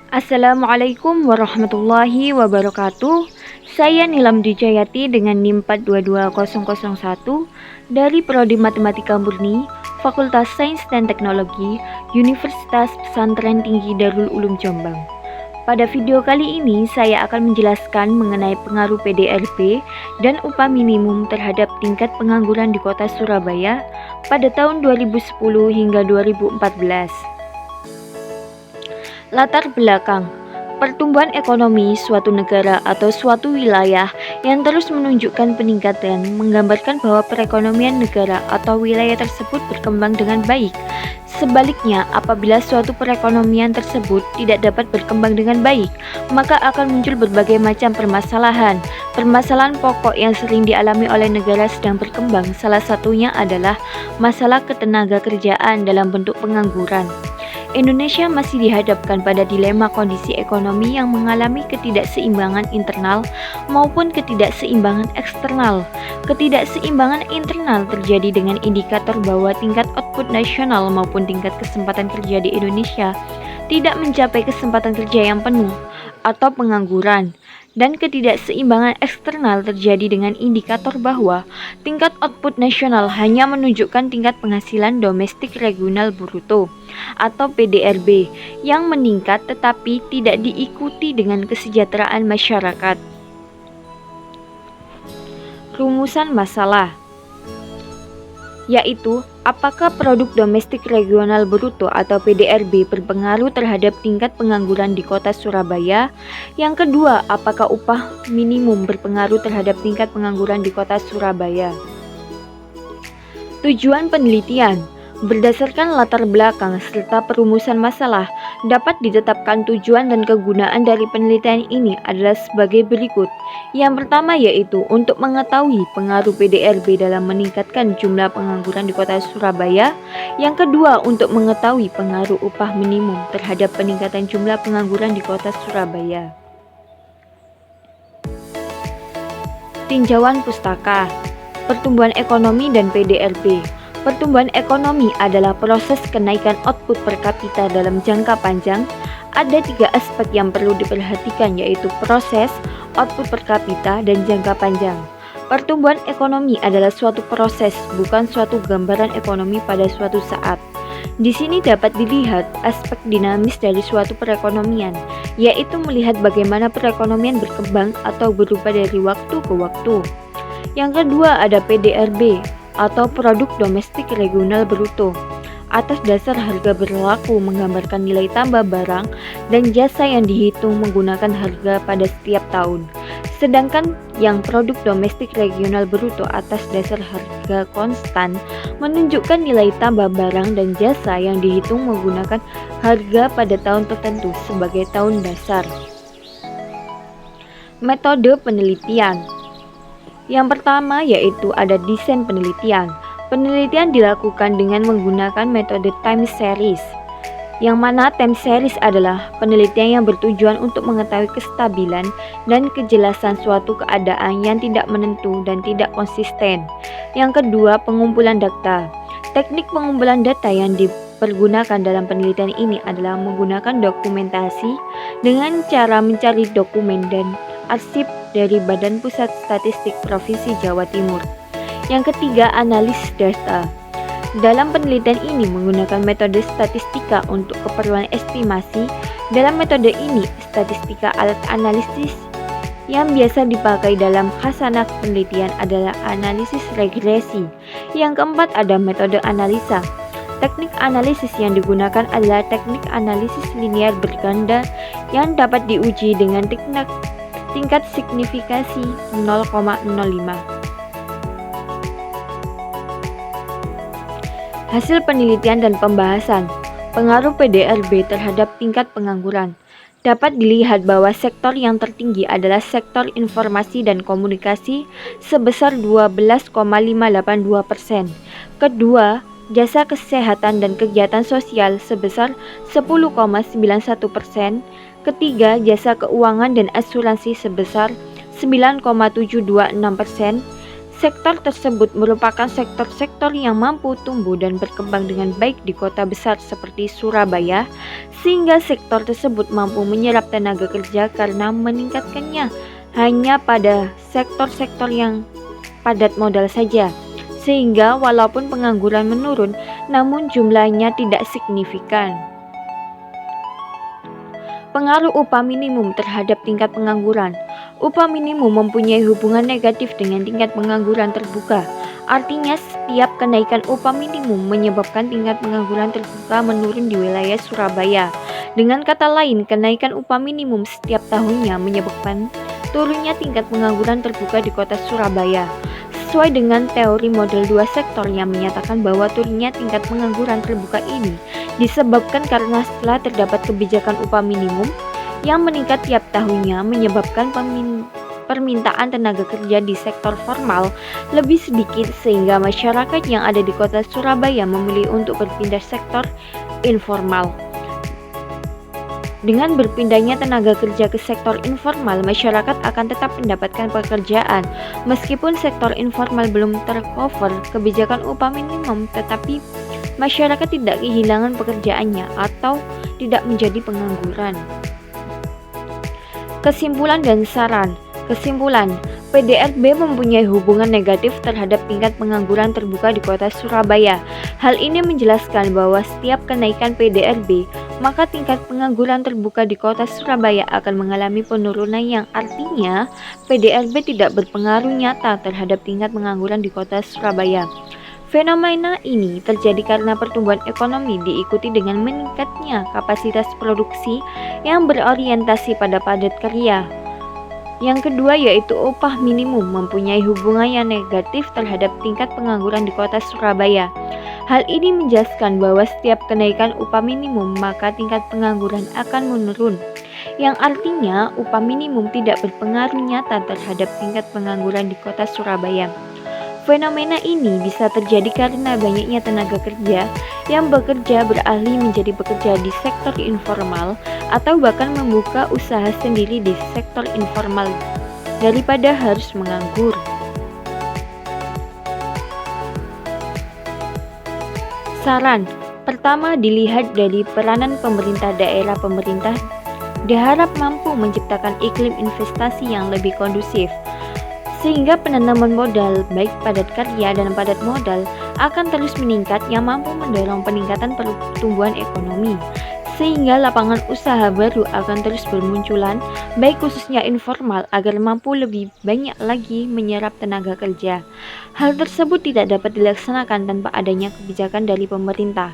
Assalamualaikum warahmatullahi wabarakatuh. Saya Nilam Dijayati dengan NIM 422001 dari Prodi Matematika Murni, Fakultas Sains dan Teknologi, Universitas Pesantren Tinggi Darul Ulum Jombang. Pada video kali ini saya akan menjelaskan mengenai pengaruh PDRB dan upah minimum terhadap tingkat pengangguran di Kota Surabaya pada tahun 2010 hingga 2014. Latar belakang pertumbuhan ekonomi suatu negara atau suatu wilayah yang terus menunjukkan peningkatan menggambarkan bahwa perekonomian negara atau wilayah tersebut berkembang dengan baik. Sebaliknya, apabila suatu perekonomian tersebut tidak dapat berkembang dengan baik, maka akan muncul berbagai macam permasalahan. Permasalahan pokok yang sering dialami oleh negara sedang berkembang, salah satunya adalah masalah ketenaga kerjaan dalam bentuk pengangguran. Indonesia masih dihadapkan pada dilema kondisi ekonomi yang mengalami ketidakseimbangan internal maupun ketidakseimbangan eksternal. Ketidakseimbangan internal terjadi dengan indikator bahwa tingkat output nasional maupun tingkat kesempatan kerja di Indonesia tidak mencapai kesempatan kerja yang penuh atau pengangguran. Dan ketidakseimbangan eksternal terjadi dengan indikator bahwa tingkat output nasional hanya menunjukkan tingkat penghasilan domestik regional bruto atau PDRB yang meningkat tetapi tidak diikuti dengan kesejahteraan masyarakat. Rumusan masalah yaitu apakah produk domestik regional bruto atau PDRB berpengaruh terhadap tingkat pengangguran di Kota Surabaya? Yang kedua, apakah upah minimum berpengaruh terhadap tingkat pengangguran di Kota Surabaya? Tujuan penelitian berdasarkan latar belakang serta perumusan masalah, dapat ditetapkan tujuan dan kegunaan dari penelitian ini adalah sebagai berikut. Yang pertama yaitu untuk mengetahui pengaruh PDRB dalam meningkatkan jumlah pengangguran di Kota Surabaya. Yang kedua untuk mengetahui pengaruh upah minimum terhadap peningkatan jumlah pengangguran di Kota Surabaya. Tinjauan pustaka, pertumbuhan ekonomi dan PDRB. Pertumbuhan ekonomi adalah proses kenaikan output per kapita dalam jangka panjang. Ada 3 aspek yang perlu diperhatikan yaitu proses, output per kapita, dan jangka panjang. Pertumbuhan ekonomi adalah suatu proses, bukan suatu gambaran ekonomi pada suatu saat. Di sini dapat dilihat aspek dinamis dari suatu perekonomian, yaitu melihat bagaimana perekonomian berkembang atau berubah dari waktu ke waktu. Yang kedua ada PDRB atau produk domestik regional bruto. Atas dasar harga berlaku menggambarkan nilai tambah barang dan jasa yang dihitung menggunakan harga pada setiap tahun. Sedangkan yang produk domestik regional bruto atas dasar harga konstan menunjukkan nilai tambah barang dan jasa yang dihitung menggunakan harga pada tahun tertentu sebagai tahun dasar. Metode penelitian. Yang pertama yaitu ada desain penelitian. Penelitian dilakukan dengan menggunakan metode time series, yang mana time series adalah penelitian yang bertujuan untuk mengetahui kestabilan dan kejelasan suatu keadaan yang tidak menentu dan tidak konsisten. Yang kedua, pengumpulan data. Teknik pengumpulan data yang dipergunakan dalam penelitian ini adalah menggunakan dokumentasi dengan cara mencari dokumen dan arsip dari Badan Pusat Statistik Provinsi Jawa Timur. Yang ketiga, analisis data. Dalam penelitian ini menggunakan metode statistika untuk keperluan estimasi. Dalam metode ini, statistika alat analisis yang biasa dipakai dalam khasanah penelitian adalah analisis regresi. Yang keempat ada metode analisa. Teknik analisis yang digunakan adalah teknik analisis linear berganda yang dapat diuji dengan tingkat signifikasi 0,05. Hasil penelitian dan pembahasan. Pengaruh PDRB terhadap tingkat pengangguran. Dapat dilihat bahwa sektor yang tertinggi adalah sektor informasi dan komunikasi sebesar 12,582%. Kedua, jasa kesehatan dan kegiatan sosial sebesar 10,91%. Ketiga, jasa keuangan dan asuransi sebesar 9,726%. Sektor tersebut merupakan sektor-sektor yang mampu tumbuh dan berkembang dengan baik di kota besar seperti Surabaya, sehingga sektor tersebut mampu menyerap tenaga kerja karena meningkatkannya hanya pada sektor-sektor yang padat modal saja. Sehingga walaupun pengangguran menurun, namun jumlahnya tidak signifikan. Pengaruh upah minimum terhadap tingkat pengangguran. Upah minimum mempunyai hubungan negatif dengan tingkat pengangguran terbuka. Artinya setiap kenaikan upah minimum menyebabkan tingkat pengangguran terbuka menurun di wilayah Surabaya. Dengan kata lain, kenaikan upah minimum setiap tahunnya menyebabkan turunnya tingkat pengangguran terbuka di kota Surabaya. Sesuai dengan teori model 2 sektor yang menyatakan bahwa turunnya tingkat pengangguran terbuka ini disebabkan karena setelah terdapat kebijakan upah minimum yang meningkat tiap tahunnya menyebabkan permintaan tenaga kerja di sektor formal lebih sedikit sehingga masyarakat yang ada di kota Surabaya memilih untuk berpindah sektor informal. Dengan berpindahnya tenaga kerja ke sektor informal, masyarakat akan tetap mendapatkan pekerjaan. Meskipun sektor informal belum tercover kebijakan upah minimum, tetapi masyarakat tidak kehilangan pekerjaannya atau tidak menjadi pengangguran. Kesimpulan dan saran. Kesimpulan, PDRB mempunyai hubungan negatif terhadap tingkat pengangguran terbuka di kota Surabaya. Hal ini menjelaskan bahwa setiap kenaikan PDRB, maka tingkat pengangguran terbuka di kota Surabaya akan mengalami penurunan yang artinya PDRB tidak berpengaruh nyata terhadap tingkat pengangguran di kota Surabaya. Fenomena ini terjadi karena pertumbuhan ekonomi diikuti dengan meningkatnya kapasitas produksi yang berorientasi pada padat karya. Yang kedua yaitu upah minimum mempunyai hubungan yang negatif terhadap tingkat pengangguran di kota Surabaya. Hal ini menjelaskan bahwa setiap kenaikan upah minimum maka tingkat pengangguran akan menurun, yang artinya upah minimum tidak berpengaruh nyata terhadap tingkat pengangguran di kota Surabaya. Fenomena ini bisa terjadi karena banyaknya tenaga kerja yang bekerja beralih menjadi bekerja di sektor informal atau bahkan membuka usaha sendiri di sektor informal daripada harus menganggur. Saran pertama, dilihat dari peranan pemerintah daerah. Pemerintah diharap mampu menciptakan iklim investasi yang lebih kondusif, sehingga penanaman modal baik padat karya dan padat modal akan terus meningkat yang mampu mendorong peningkatan pertumbuhan ekonomi, sehingga lapangan usaha baru akan terus bermunculan baik khususnya informal agar mampu lebih banyak lagi menyerap tenaga kerja. Hal tersebut tidak dapat dilaksanakan tanpa adanya kebijakan dari pemerintah.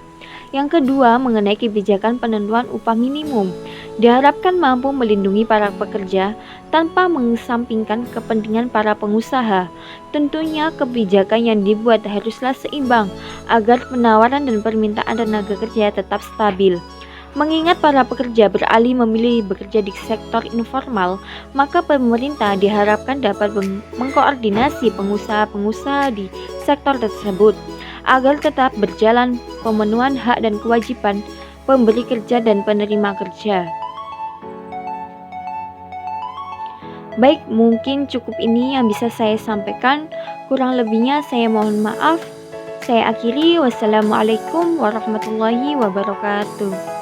Yang kedua, mengenai kebijakan penentuan upah minimum, diharapkan mampu melindungi para pekerja tanpa mengesampingkan kepentingan para pengusaha. Tentunya kebijakan yang dibuat haruslah seimbang agar penawaran dan permintaan tenaga kerja tetap stabil. Mengingat para pekerja beralih memilih bekerja di sektor informal, maka pemerintah diharapkan dapat mengkoordinasi pengusaha-pengusaha di sektor tersebut agar tetap berjalan pemenuhan hak dan kewajiban pemberi kerja dan penerima kerja. Baik, mungkin cukup ini yang bisa saya sampaikan. Kurang lebihnya saya mohon maaf. Saya akhiri. Wassalamualaikum warahmatullahi wabarakatuh.